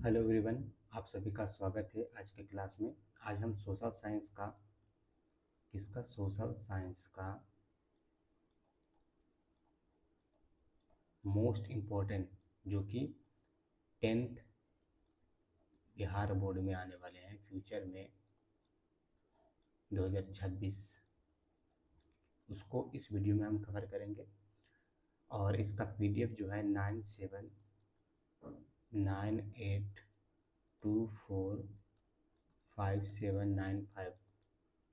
Hello everyone, आप सभी का स्वागत है आज के क्लास में। आज हम सोशल साइंस का मोस्ट इम्पोर्टेंट जो कि 10th बिहार बोर्ड में आने वाले हैं फ्यूचर में 2026, उसको इस वीडियो में हम कवर करेंगे। और इसका पीडीएफ जो है 9798245795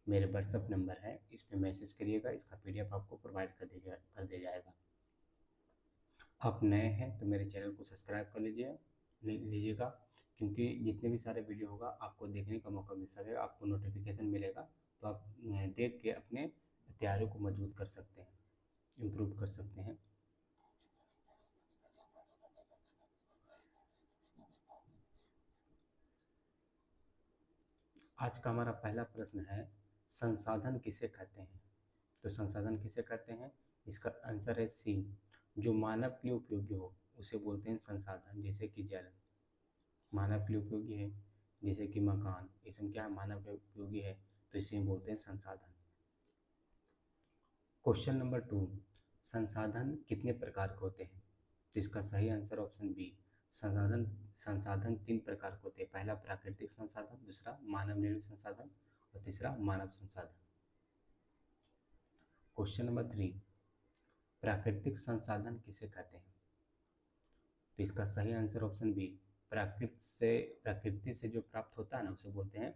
मेरे व्हाट्सअप नंबर है, इस पे मैसेज करिएगा। इसका पीडीएफ आपको प्रोवाइड कर दिया जाएगा। आप नए हैं तो मेरे चैनल को सब्सक्राइब कर लीजिएगा, क्योंकि जितने भी सारे वीडियो होगा आपको देखने का मौका मिल सकेगा, आपको नोटिफिकेशन मिलेगा, तो आप देख के अपने तैयारी को मजबूत कर सकते हैं, इम्प्रूव कर सकते हैं। आज का हमारा पहला प्रश्न है, संसाधन किसे कहते हैं? तो संसाधन किसे कहते हैं, इसका आंसर है सी। जो मानव के लिए उपयोगी हो उसे बोलते हैं संसाधन। जैसे कि जल मानव के लिए उपयोगी है, जैसे कि मकान, इसमें क्या है, मानव के उपयोगी है, तो इसे बोलते हैं संसाधन। क्वेश्चन नंबर 2, संसाधन कितने प्रकार के होते हैं? तो इसका सही आंसर ऑप्शन बी। संसाधन संसाधन 3 प्रकार के होते हैं। पहला प्राकृतिक संसाधन, दूसरा मानव निर्मित संसाधन और तीसरा मानव संसाधन। क्वेश्चन नंबर 3, प्राकृतिक संसाधन किसे कहते हैं? तो इसका सही आंसर ऑप्शन बी। प्रकृति से जो प्राप्त होता है ना, उसे बोलते हैं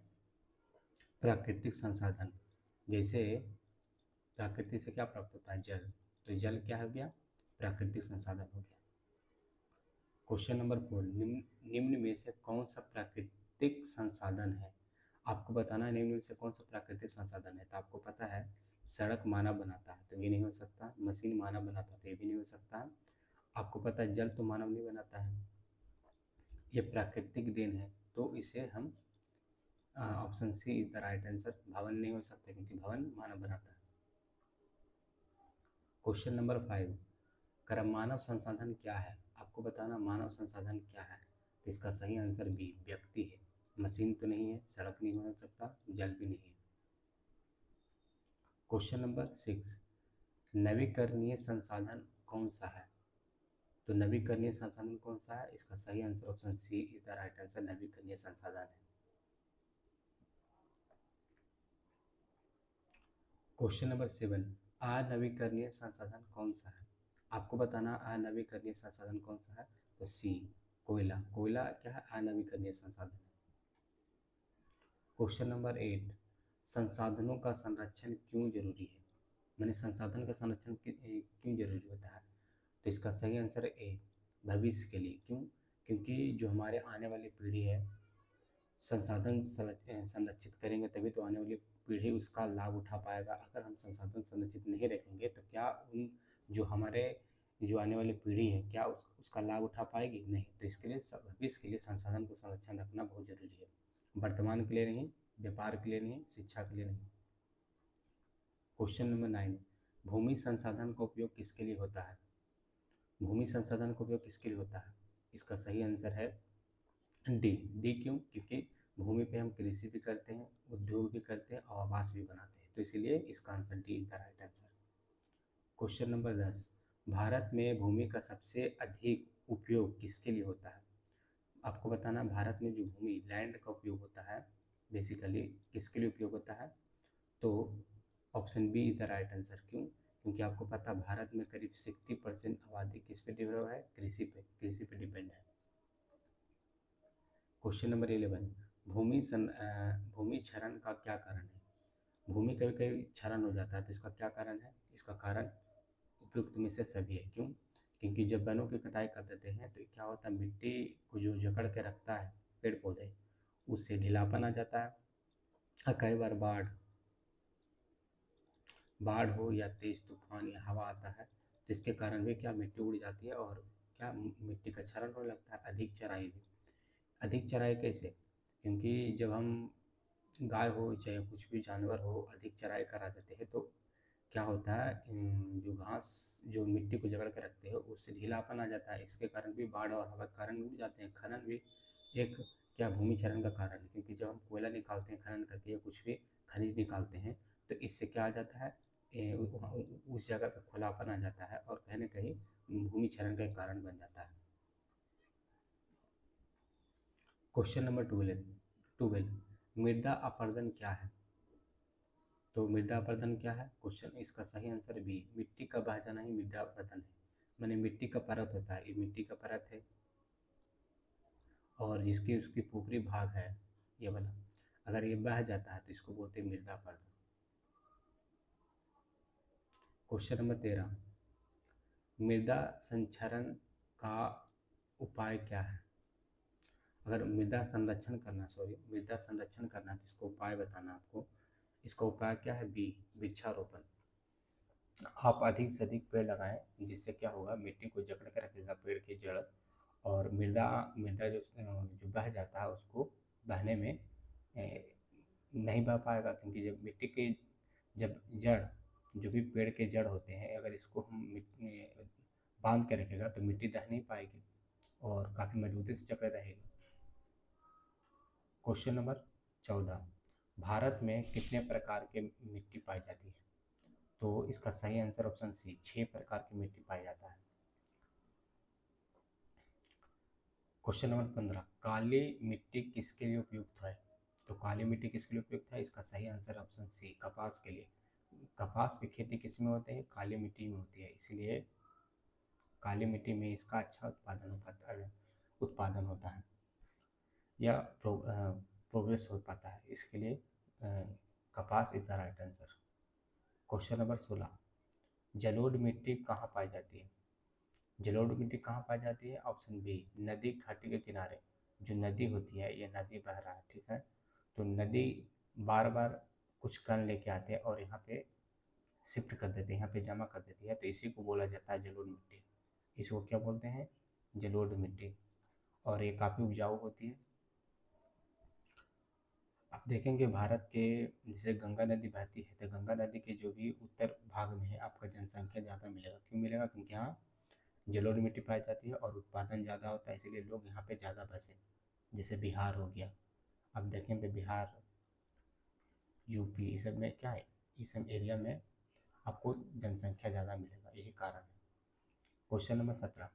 प्राकृतिक संसाधन। जैसे प्रकृति से क्या प्राप्त होता है, जल, तो जल क्या हो गया, प्राकृतिक संसाधन हो गया। क्वेश्चन नंबर 4, निम्न में से कौन सा प्राकृतिक संसाधन है? आपको बताना है निम्न में से कौन सा प्राकृतिक संसाधन है। तो आपको पता है सड़क मानव बनाता है, तो ये नहीं हो सकता। मशीन मानव बनाता है, तो ये भी नहीं हो सकता है। आपको पता है जल तो मानव नहीं बनाता है, ये प्राकृतिक देन है, तो इसे हम option C is the right answer. भवन नहीं हो सकता क्योंकि भवन मानव बनाता है। क्वेश्चन नंबर 5, कर मानव संसाधन क्या है? आपको बताना मानव संसाधन क्या है। तो इसका सही आंसर बी, व्यक्ति है। मशीन तो नहीं है, सड़क नहीं हो सकता, जल भी नहीं है। क्वेश्चन नंबर 6, नवीकरणीय संसाधन कौन सा है? तो नवीकरणीय संसाधन कौन सा है, इसका सही answer option C is the right answer, नवीकरणीय संसाधन है। क्वेश्चन नंबर 7, अनवीकरणीय संसाधन कौन सा है? आपको बताना अनवीकरणीय संसाधन कौन सा है। तो सी, कोयला। कोयला क्या है, अनवीकरणीय संसाधन है। क्वेश्चन नंबर 8, संसाधनों का संरक्षण क्यों जरूरी है? मैंने संसाधन का संरक्षण क्यों जरूरी होता है? तो इसका सही आंसर है ए, भविष्य के लिए। क्यों? क्योंकि जो हमारे आने वाली पीढ़ी है, संसाधन संरक्षित करेंगे तभी तो आने वाली पीढ़ी उसका लाभ उठा पाएगा। अगर हम संसाधन संरक्षित नहीं रखेंगे तो क्या उन जो हमारे जो आने वाली पीढ़ी है, क्या उसका लाभ उठा पाएगी? नहीं। तो इसके लिए भविष्य के लिए संसाधन को संरक्षण रखना बहुत जरूरी है, वर्तमान के लिए नहीं, व्यापार के लिए नहीं, शिक्षा के लिए नहीं। क्वेश्चन नंबर 9, भूमि संसाधन का उपयोग किसके लिए होता है? भूमि संसाधन का उपयोग किसके लिए होता है? इसका सही आंसर है डी। डी क्यों? क्योंकि भूमि पे हम कृषि भी करते हैं, उद्योग भी करते हैं और आवास भी बनाते हैं, तो इसीलिए इसका answer D is the right answer. Question number 10, Bharat में भूमि का सबसे अधिक उपयोग किसके लिए होता है? आपको बताना भारत में जो भूमि लैंड का उपयोग होता है बेसिकली किसके लिए उपयोग होता है। तो option B is the right answer. क्यों? क्योंकि आपको पता भारत में करीब 60% आबादी किस पे डिपेंड है, कृषि पे डिपेंड है। क्वेश्चन नंबर 11, भूमि क्षरण का क्या कारण है? भूमि कभी कभी क्षरण हो जाता है, तो इसका क्या कारण है? इसका कारण उपयुक्त में से सभी है। क्यों? क्योंकि जब वनों की कटाई कर देते हैं तो क्या होता है, मिट्टी को जो जकड़ के रखता है पेड़ पौधे, उससे ढीलापन आ जाता है। और कई बार बाढ़ हो या तेज तूफान या हवा आता है, तो इसके कारण भी क्या मिट्टी उड़ जाती है और क्या मिट्टी का क्षरण होने लगता है। अधिक चराई कैसे? क्योंकि जब हम गाय हो चाहे कुछ भी जानवर हो अधिक चराई करा देते हैं तो क्या होता है, जो घास जो मिट्टी को जकड़ के रखते हैं उससे ढीलापन आ जाता है। इसके कारण भी बाढ़ और हवा के कारण उड़ जाते हैं। खनन भी एक क्या भूमि क्षरण का कारण है, क्योंकि जब हम कोयला निकालते हैं खनन करके या कुछ भी खनिज निकालते हैं तो इससे क्या आ जाता है, उस जगह पे खुलापन आ जाता है और कहीं ना कहीं भूमि क्षरण का एक कारण बन जाता है। क्वेश्चन नंबर 12 मृदा अपरदन क्या है? तो मृदा अपरदन क्या है क्वेश्चन, इसका सही आंसर बी, मिट्टी का बह जाना ही मृदा अपरदन है। माने मिट्टी का परत होता है, ये मिट्टी का परत है और जिसकी उसकी ऊपरी भाग है ये वाला, अगर ये बह जाता है तो इसको बोलते हैं मृदा अपरदन। क्वेश्चन नंबर 13 मृदा संक्षरण का उपाय क्या है? अगर मृदा संरक्षण करना, सॉरी मृदा संरक्षण करना है तो इसको उपाय बताना आपको। इसका उपाय क्या है? बी, वृक्षारोपण। आप अधिक से अधिक पेड़ लगाएं, जिससे क्या होगा, मिट्टी को जकड़ के रखेगा पेड़ की जड़, और मृदा मृदा जो बह जाता है उसको बहने में नहीं बह पाएगा, क्योंकि जब मिट्टी के जब जड़, जो भी पेड़ के जड़ होते हैं, अगर इसको हम बांध के रखेगा तो मिट्टी दह नहीं पाएगी और काफ़ी मजबूती से जकड़े रहेगी। क्वेश्चन नंबर 14 भारत में कितने प्रकार के मिट्टी पाई जाती है? तो इसका सही आंसर ऑप्शन सी, 6 प्रकार की मिट्टी पाई जाता है। क्वेश्चन नंबर 15 काली मिट्टी किसके लिए उपयुक्त है? तो काली मिट्टी किसके लिए उपयुक्त है? इसका सही आंसर ऑप्शन सी, कपास के लिए। कपास की खेती किस में होती है? काली मिट्टी में होती है, इसलिए काली मिट्टी में इसका अच्छा उत्पादन होता है या प्रोग्रेस हो पाता है, इसके लिए कपास is the right answer. Question number 16 जलोढ़ मिट्टी कहाँ पाई जाती है? जलोढ़ मिट्टी कहाँ पाई जाती है? ऑप्शन बी, नदी घाटी के किनारे। जो नदी होती है, ये नदी बह रहा है, ठीक है, तो नदी बार बार कुछ कण लेके आते हैं और यहाँ पे शिफ्ट कर देते हैं, यहाँ पे जमा कर देती है, तो इसी को बोला जाता है जलोढ़ मिट्टी। इसको क्या बोलते हैं? जलोढ़ मिट्टी। और ये काफ़ी उपजाऊ होती है। आप देखेंगे भारत के, जैसे गंगा नदी बहती है, तो गंगा नदी के जो भी उत्तर भाग में है आपका जनसंख्या ज़्यादा मिलेगा। क्यों मिलेगा? क्योंकि यहाँ जलोढ़ मिट्टी पाई जाती है और उत्पादन ज़्यादा होता है, इसीलिए लोग यहाँ पे ज़्यादा बसे। जैसे बिहार हो गया, अब देखेंगे बिहार, यूपी, इस सब में क्या है, इस सब एरिया में आपको जनसंख्या ज़्यादा मिलेगा, यही कारण है। क्वेश्चन नंबर 17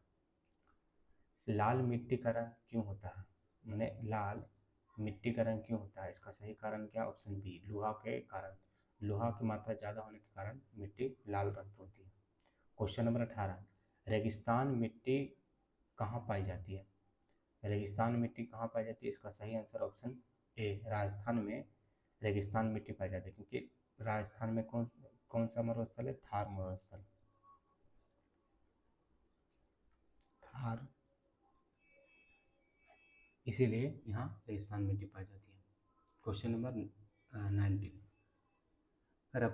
लाल मिट्टी का रंग क्यों होता है? मैंने लाल मिट्टी का रंग क्यों होता है? इसका सही कारण क्या? ऑप्शन बी, लोहा के कारण। लोहा की मात्रा ज़्यादा होने के कारण मिट्टी लाल रंग की होती है। क्वेश्चन नंबर 18 रेगिस्तान मिट्टी कहाँ पाई जाती है? रेगिस्तान मिट्टी कहाँ पाई जाती है? इसका सही आंसर ऑप्शन ए, राजस्थान में रेगिस्तान मिट्टी पाई जाती है, क्योंकि राजस्थान में कौन कौन सा मरुस्थल है? थार मरुस्थल। थार, इसीलिए यहाँ रेगिस्तान मिट्टी पाई जाती है। क्वेश्चन नंबर 19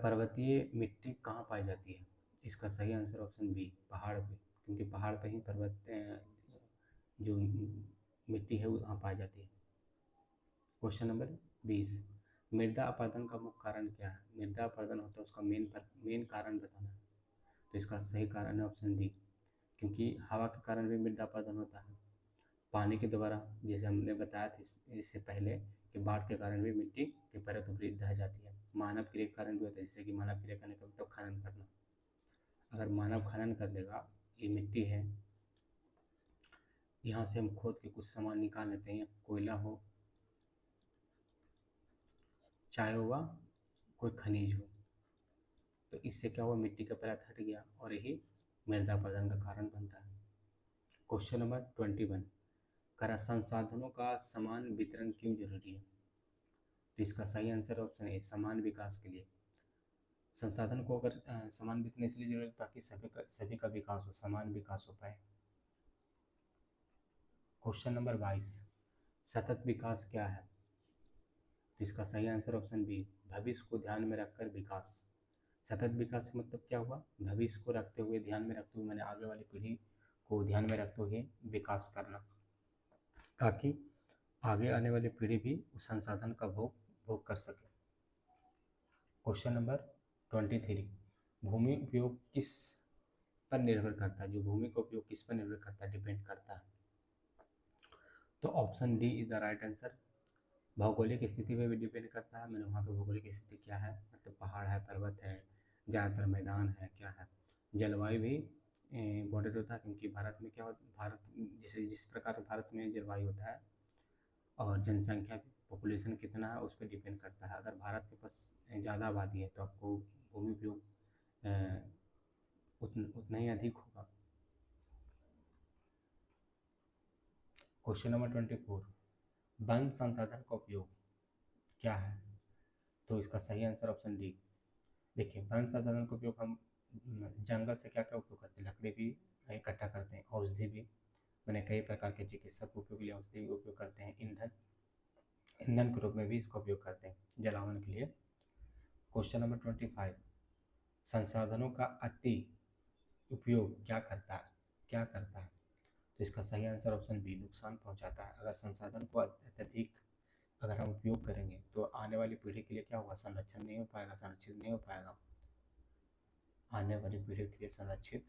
पर्वतीय मिट्टी कहाँ पाई जाती है? इसका सही आंसर ऑप्शन बी, पहाड़ पे, क्योंकि पहाड़ पे ही पर्वत जो मिट्टी है वो वहाँ पाई जाती है। क्वेश्चन नंबर 20 मृदा अपरदन का मुख्य कारण क्या है? मृदा अपरदन होता है उसका मेन कारण बताना है। तो इसका सही कारण है ऑप्शन डी, क्योंकि हवा के कारण भी मृदा अपरदन होता है, पानी के द्वारा, जैसे हमने बताया था इससे पहले कि बाढ़ के कारण भी मिट्टी की परत ऊपरी ढह जाती है। मानव क्रिया के कारण भी होता है, जैसे कि मानव क्रिया करने का मतलब खनन करना। अगर मानव खनन कर लेगा, ये मिट्टी है, यहाँ से हम खोद के कुछ सामान निकाल लेते हैं, कोयला हो, चाहे हुआ कोई खनिज हो, तो इससे क्या हुआ, मिट्टी का परत हट गया और यही मृदा अपरदन का कारण बनता है। क्वेश्चन नंबर 21 करा संसाधनों का समान वितरण क्यों जरूरी है? तो इसका सही आंसर ऑप्शन ए, समान विकास के लिए। संसाधन को अगर समान वितरण इसलिए जरूरी है ताकि सभी का विकास हो, समान विकास हो पाए। क्वेश्चन नंबर 22 सतत विकास क्या है? तो इसका सही आंसर ऑप्शन बी, भविष्य को ध्यान में रखकर विकास। सतत विकास का मतलब क्या हुआ? भविष्य को रखते हुए, ध्यान में रखते हुए, मैंने आगे वाली पीढ़ी को ध्यान में रखते हुए विकास करना, ताकि आगे आने वाली पीढ़ी भी उस संसाधन का भोग कर सके। क्वेश्चन नंबर 23 भूमि उपयोग किस पर निर्भर करता है? जो भूमि का उपयोग किस पर निर्भर करता है, डिपेंड करता है? तो option D is the right answer. भौगोलिक स्थिति पे भी डिपेंड करता है, मैंने वहाँ की भौगोलिक स्थिति क्या है, मतलब पहाड़ है, पर्वत है, ज़्यादातर मैदान है, क्या है। जलवायु भी इम्पोर्टेंट होता है, क्योंकि भारत में क्या होता, भारत जैसे जिस प्रकार भारत में जलवायु होता है और जनसंख्या पॉपुलेशन कितना है उस पर डिपेंड करता है। अगर भारत के पास ज़्यादा आबादी है तो आपको भूमि उपयोग उतना ही अधिक होगा। क्वेश्चन नंबर 24, वन संसाधन का उपयोग क्या है? तो इसका सही आंसर ऑप्शन डी। देखिए, वन संसाधन का उपयोग हम जंगल से क्या क्या उपयोग करते हैं, लकड़ी भी इकट्ठा करते हैं, औषधि भी, मैंने कई प्रकार के चिकित्सक उपयोग के लिए औषधि उपयोग करते हैं, ईंधन के रूप में भी इसका उपयोग करते हैं, जलावन के लिए। क्वेश्चन नंबर 25, संसाधनों का अति उपयोग क्या करता है? तो इसका सही आंसर ऑप्शन बी, नुकसान पहुंचाता है। अगर संसाधन को अत्यधिक अगर हम उपयोग करेंगे तो आने वाली पीढ़ी के लिए क्या होगा, संरक्षण नहीं हो पाएगा, संरक्षित नहीं हो पाएगा, आने वाली पीढ़ी के लिए संरक्षित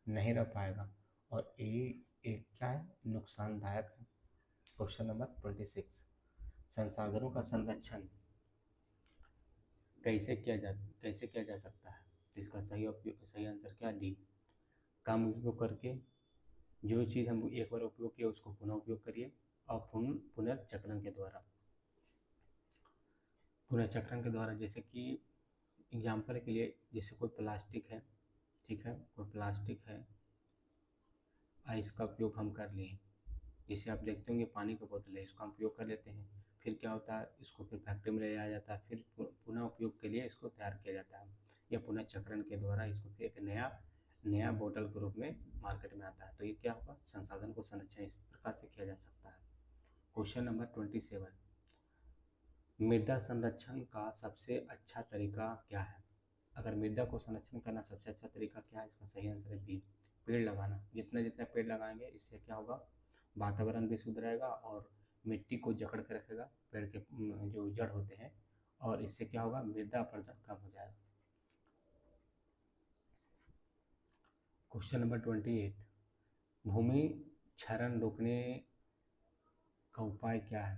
नहीं रह पाएगा, और ये एक क्या है, नुकसानदायक है। क्वेश्चन नंबर 26, संसाधनों का संरक्षण कैसे किया जा सकता है? तो इसका सही आंसर क्या, डी, कम उपयोग करके। जो चीज़ हम एक बार उपयोग किए उसको पुनः उपयोग करिए, और पुनर्चक्रण के द्वारा। पुनर्चक्रण के द्वारा जैसे कि एग्जाम्पल के लिए, जैसे कोई प्लास्टिक है, ठीक है, कोई प्लास्टिक है, इसका उपयोग हम कर लिए, जैसे आप देखते होंगे पानी की बोतल है, इसको हम उपयोग कर लेते हैं, फिर क्या होता है, इसको फिर फैक्ट्री में ले जाया जाता है, फिर पुनः उपयोग के लिए इसको तैयार किया जाता है, या पुनः चक्रण के द्वारा इसको फिर एक नया बोतल के रूप में मार्केट में आता है। तो ये क्या होगा, संसाधन को संरक्षण इस प्रकार से किया जा सकता है। क्वेश्चन नंबर 27, मृदा संरक्षण का सबसे अच्छा तरीका क्या है? अगर मृदा को संरक्षण करना सबसे अच्छा तरीका क्या है, इसका सही आंसर है बी, पेड़ लगाना। जितना जितना पेड़ लगाएंगे इससे क्या होगा, वातावरण भी शुद्ध रहेगा और मिट्टी को जकड़ के रखेगा, पेड़ के जो जड़ होते हैं, और इससे क्या होगा, मृदा अपरदन कम हो जाएगा। क्वेश्चन नंबर 28, भूमि क्षरण रोकने का उपाय क्या है?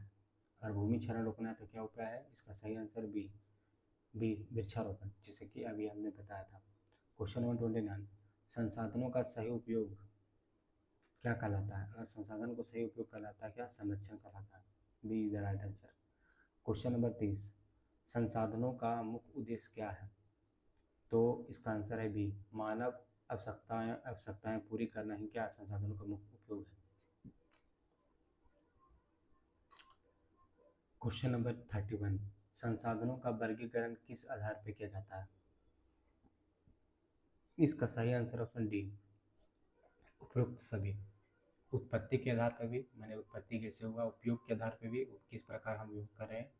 अगर भूमि क्षरण रोकना है तो क्या उपाय है, इसका सही आंसर बी वृक्षारोपण, जैसे कि अभी हमने बताया था। क्वेश्चन नंबर 29, संसाधनों का सही उपयोग क्या कहलाता है? अगर संसाधन को सही उपयोग कहलाता है क्या, संरक्षण कहलाता है, B is the right answer. Question number 30, संसाधनों का मुख्य उद्देश्य क्या है? तो इसका आंसर है बी, मानव आवश्यकताएं पूरी करना ही क्या संसाधनों का मुख्य उपयोग है। क्वेश्चन नंबर 31, संसाधनों का वर्गीकरण किस आधार पर किया जाता है? इसका सही आंसर ऑप्शन डी, उपरोक्त सभी। उत्पत्ति के आधार पर भी, मैंने उत्पत्ति कैसे हुआ, उपयोग के आधार पर भी, किस प्रकार हम उपयोग कर रहे हैं,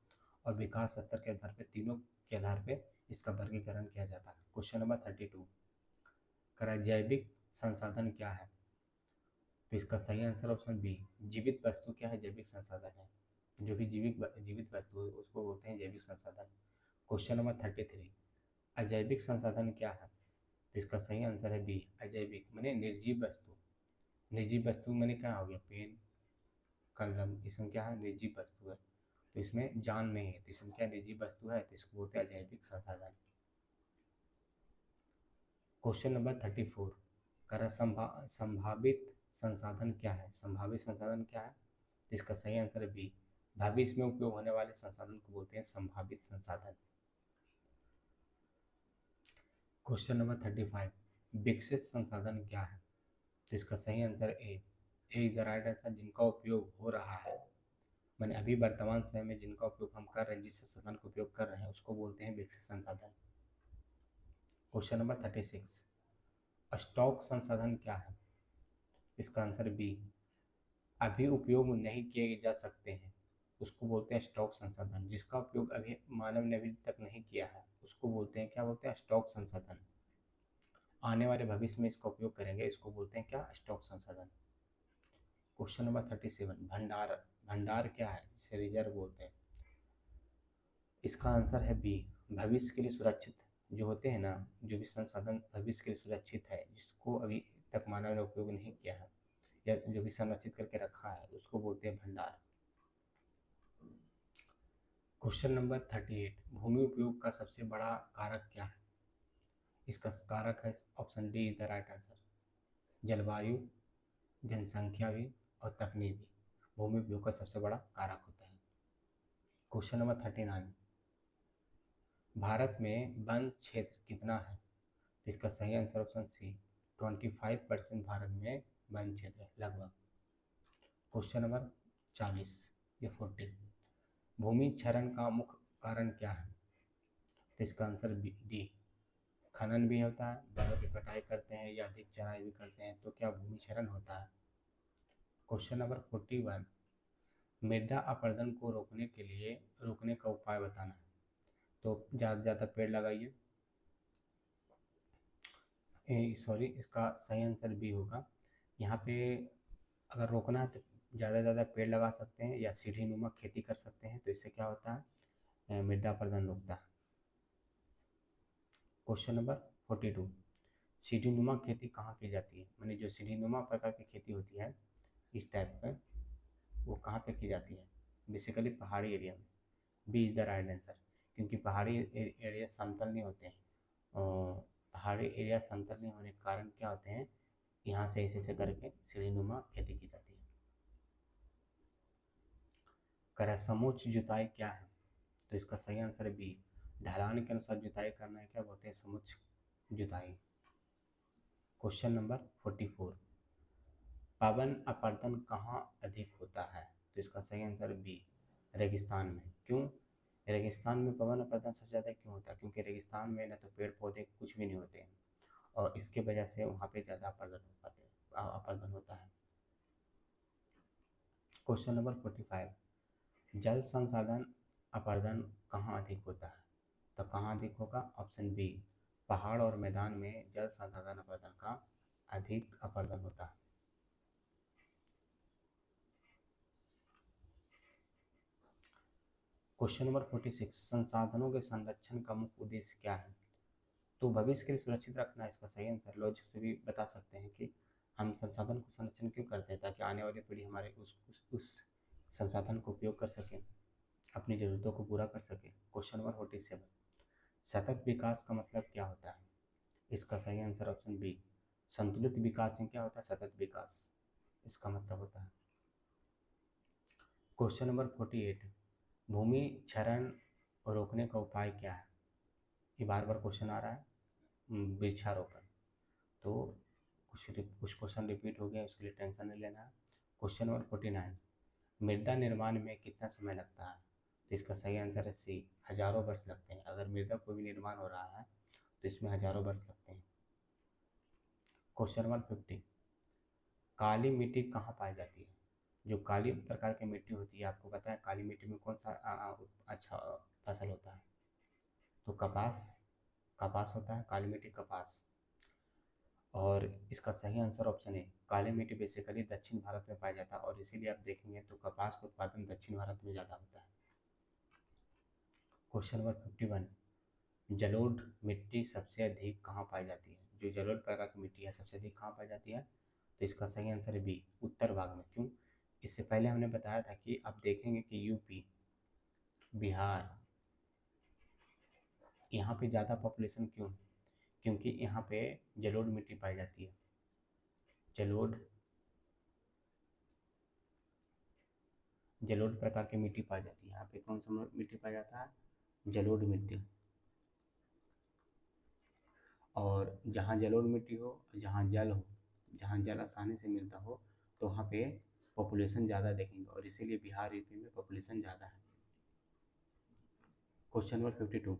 और विकास स्तर के आधार पर, तीनों के आधार पर इसका वर्गीकरण किया जाता है। क्वेश्चन नंबर 32, करा जैविक संसाधन क्या है? तो इसका सही आंसर ऑप्शन बी, जीवित वस्तु क्या है, जैविक संसाधन है। जो भी जीवित वस्तु है उसको बोलते हैं जैविक संसाधन। क्वेश्चन नंबर 33, अजैविक संसाधन क्या है? तो इसका सही आंसर है बी, अजैविक मैंने निर्जीव वस्तु। निर्जीव वस्तु मैंने क्या हो गया, पेन, कलम, इसमें क्या है, निर्जीव वस्तु है, तो इसमें जान नहीं है, तो इसमें क्या निर्जीव वस्तु है, तो इसको बोलते हैं अजैविक संसाधन। क्वेश्चन नंबर 34, करा संभावित संसाधन क्या है? संभावित संसाधन क्या है? तो इसका सही आंसर है बी, भविष्य में उपयोग होने वाले संसाधन को बोलते हैं संभावित संसाधन। क्वेश्चन नंबर 35, विकसित संसाधन क्या है? तो इसका सही answer A is the right answer, जिनका उपयोग हो रहा है, मैंने अभी वर्तमान समय में जिनका उपयोग हम कर रहे हैं, जिस संसाधन का उपयोग कर रहे हैं उसको बोलते हैं विकसित संसाधन। क्वेश्चन नंबर 36, स्टॉक संसाधन क्या है? इसका आंसर बी, अभी उपयोग नहीं किए जा सकते हैं उसको बोलते हैं स्टॉक संसाधन। जिसका उपयोग अभी मानव ने अभी तक नहीं किया है उसको बोलते हैं, क्या बोलते हैं, स्टॉक संसाधन। आने वाले भविष्य में इसका उपयोग करेंगे, इसको बोलते हैं क्या, स्टॉक संसाधन। क्वेश्चन नंबर 37, भंडार क्या है, जिसे रिजर्व बोलते हैं? इसका आंसर है बी, भविष्य के लिए सुरक्षित जो होते हैं ना, जो भी संसाधन भविष्य के लिए सुरक्षित है, जिसको अभी तक मानव ने उपयोग नहीं किया है, जो भी संरक्षित करके रखा है उसको बोलते हैं भंडार। क्वेश्चन नंबर 38, भूमि उपयोग का सबसे बड़ा कारक क्या है? इसका कारक है option D is the right answer, जलवायु, जनसंख्या भी और तकनीक भी भूमि उपयोग का सबसे बड़ा कारक होता है। क्वेश्चन नंबर 39, भारत में वन क्षेत्र कितना है? तो इसका सही आंसर ऑप्शन सी 25% भारत में वन क्षेत्र है लगभग। क्वेश्चन नंबर 40 या 40, भूमि क्षरण का मुख्य कारण क्या है? तो इसका आंसर डी, खनन भी होता है, वनों की कटाई करते हैं या अधिक चराई भी करते हैं तो क्या भूमि क्षरण होता है। क्वेश्चन नंबर 41, मृदा अपरदन को रोकने का उपाय बताना है। तो ज़्यादा से ज़्यादा पेड़ लगाइए। सॉरी, इसका सही आंसर बी होगा। यहाँ पे अगर रोकना है तो ज़्यादा से ज़्यादा पेड़ लगा सकते हैं या सीढ़ी नुमा खेती कर सकते हैं, तो इससे क्या होता है, मृदा अपरदन रुकता है। क्वेश्चन नंबर 42, सीढ़ी नुमा खेती कहाँ की जाती है? माने जो सीढ़ी नुमा प्रकार की खेती होती है इस टाइप पर, वो कहाँ पे की जाती है? बेसिकली पहाड़ी एरिया में। B is the right answer, क्योंकि पहाड़ी एरिया समतल नहीं होते हैं और पहाड़ी एरिया समतल नहीं होने के कारण क्या होते हैं, यहाँ से ऐसे करके सीढ़ी नुमा खेती की जाती है। कह समोच्च जुताई क्या है? तो इसका सही आंसर है बी, ढलान के अनुसार जुताई करना है क्या बोलते हैं, समुच्च जुताई। क्वेश्चन नंबर 44, पवन अपरदन कहाँ अधिक होता है? तो इसका सही आंसर बी, रेगिस्तान में। क्यों रेगिस्तान में पवन अपरदन सबसे ज़्यादा क्यों होता है? क्योंकि रेगिस्तान में न तो पेड़ पौधे कुछ भी नहीं होते हैं और इसके वजह से वहाँ पे ज़्यादा अपरदन होता है। क्वेश्चन नंबर 45, जल संसाधन अपरदन कहाँ अधिक होता है? तो कहाँ अधिक होगा? ऑप्शन बी, पहाड़ और मैदान में जल संसाधन अपरदन का अधिक अपरदन होता है। क्वेश्चन नंबर 46, संसाधनों के संरक्षण का मुख्य उद्देश्य क्या है? तो भविष्य के लिए सुरक्षित रखना है इसका सही आंसर। लॉजिक से भी बता सकते हैं कि हम संसाधन को संरक्षण क्यों करते हैं, ताकि आने वाली पीढ़ी हमारे उस संसाधन को उपयोग कर सके, अपनी ज़रूरतों को पूरा कर सके। क्वेश्चन नंबर 47, सतत विकास का मतलब क्या होता है? इसका सही आंसर ऑप्शन बी, संतुलित विकास में क्या होता है, सतत विकास इसका मतलब होता है। क्वेश्चन नंबर 48, भूमि क्षरण रोकने का उपाय क्या है? ये बार बार क्वेश्चन आ रहा है, वृक्षारोपण। तो कुछ क्वेश्चन रिपीट हो गया, उसके लिए टेंशन नहीं लेना है। क्वेश्चन नंबर 49, मृदा निर्माण में कितना समय लगता है? तो इसका सही आंसर है सी, हजारों वर्ष लगते हैं। अगर मृदा कोई भी निर्माण हो रहा है तो इसमें हजारों वर्ष लगते हैं। क्वेश्चन नंबर 50, काली मिट्टी कहाँ पाई जाती है? जो काली प्रकार की मिट्टी होती है, आपको पता है काली मिट्टी में कौन सा अच्छा फसल होता है? तो कपास, कपास होता है काली मिट्टी, कपास। और इसका सही आंसर ऑप्शन है, काली मिट्टी बेसिकली दक्षिण भारत में पाया जाता है और इसीलिए आप देखेंगे तो कपास का उत्पादन दक्षिण भारत में ज़्यादा होता है। क्वेश्चन नंबर 51, जलोढ़ मिट्टी सबसे अधिक कहाँ पाई जाती है? जो जलोढ़ प्रकार की मिट्टी है सबसे अधिक कहाँ पाई जाती है? तो इसका सही आंसर है बी, उत्तर भाग में। क्यों? इससे पहले हमने बताया था कि आप देखेंगे कि यूपी, बिहार, यहाँ पे ज़्यादा पॉपुलेशन क्यों है? क्योंकि यहाँ पे जलोढ़ मिट्टी पाई जाती है। जलोढ़ प्रकार की मिट्टी पाई जाती है। यहाँ पे कौन सा मिट्टी पाया जाता है? जलोढ़ मिट्टी। और जहाँ जलोढ़ मिट्टी हो, जहाँ जल आसानी से मिलता हो, तो वहाँ पे पॉपुलेशन ज़्यादा देखेंगे और इसीलिए बिहार यूपी में पॉपुलेशन ज़्यादा है। क्वेश्चन नंबर 52,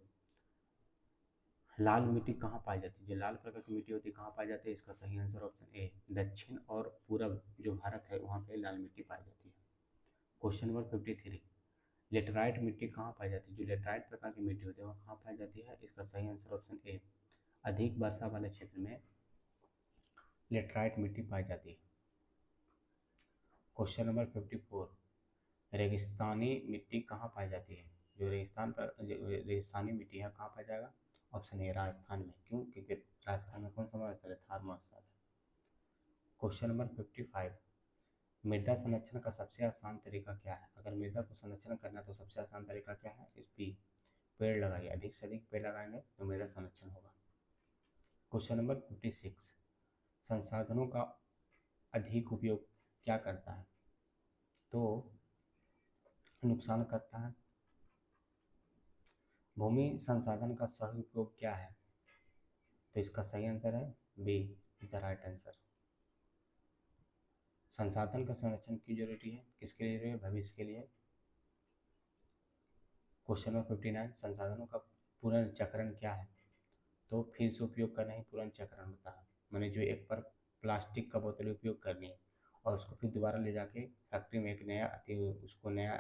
लाल मिट्टी कहाँ पाई जाती है? जो लाल प्रकार की मिट्टी होती है कहाँ पाई जाती है? इसका सही आंसर ऑप्शन ए, दक्षिण और पूरब जो भारत है वहाँ पे लाल मिट्टी पाई जाती है। क्वेश्चन नंबर 53, लेटराइट मिट्टी कहाँ पाई जाती है? जो लेटराइट प्रकार की मिट्टी होती है वह कहाँ पाई जाती है? इसका सही आंसर ऑप्शन ए, अधिक वर्षा वाले क्षेत्र में लेटराइट मिट्टी पाई जाती है। क्वेश्चन नंबर 54, रेगिस्तानी मिट्टी कहाँ पाई जाती है? जो रेगिस्तानी मिट्टी है कहाँ पाया जाएगा? ऑप्शन ए, राजस्थान में। क्यों? क्योंकि राजस्थान में कौन सा महोत्सव है? थार महोत्सव है। क्वेश्चन नंबर 55, मृदा संरक्षण का सबसे आसान तरीका क्या है? अगर मृदा को संरक्षण करना है तो सबसे आसान तरीका क्या है? इस पी पेड़ लगाइए, अधिक से अधिक पेड़ लगाएंगे तो मृदा संरक्षण होगा। क्वेश्चन नंबर 56, संसाधनों का अधिक उपयोग क्या करता है? तो नुकसान करता है। भूमि संसाधन का सही उपयोग क्या है? तो इसका सही आंसर है बी, द राइट आंसर। संसाधन का संरक्षण क्यों जरूरी है? किसके लिए जरूरी है? भविष्य के लिए। क्वेश्चन नंबर 59, संसाधनों का पुनर्चक्रण क्या है? तो फिर से उपयोग करना ही पुनर्चक्रण होता है। मैंने जो एक बार प्लास्टिक का बोतल उपयोग करनी है और उसको फिर दोबारा ले जाके फैक्ट्री में एक नया उसको नया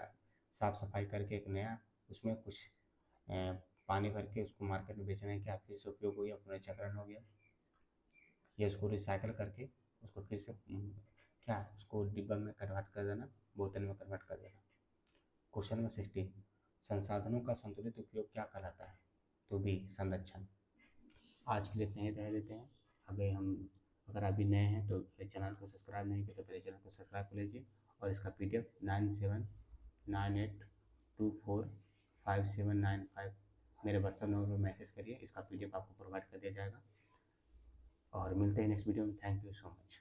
साफ सफाई करके एक नया उसमें कुछ पानी भर के उसको मार्केट में बेचना है, क्या फिर से उपयोग हो गया, पुनर्चक्रण हो गया। या उसको रिसाइकल करके उसको फिर से क्या उसको डिब्बा में कन्वर्ट कर देना, बोतल में कन्वर्ट कर देना। क्वेश्चन नंबर 16, संसाधनों का संतुलित उपयोग क्या कहलाता है? तो बी, संरक्षण। आज के लिए इतना ही रह देते हैं। अभी हम अगर अभी नए हैं तो मेरे चैनल को सब्सक्राइब नहीं किया तो मेरे चैनल को सब्सक्राइब कर लीजिए और इसका PDF 9798245795 मेरे व्हाट्सएप नंबर पर मैसेज करिए, इसका PDF आपको प्रोवाइड कर दिया जाएगा। और मिलते हैं नेक्स्ट वीडियो में। Thank you so much.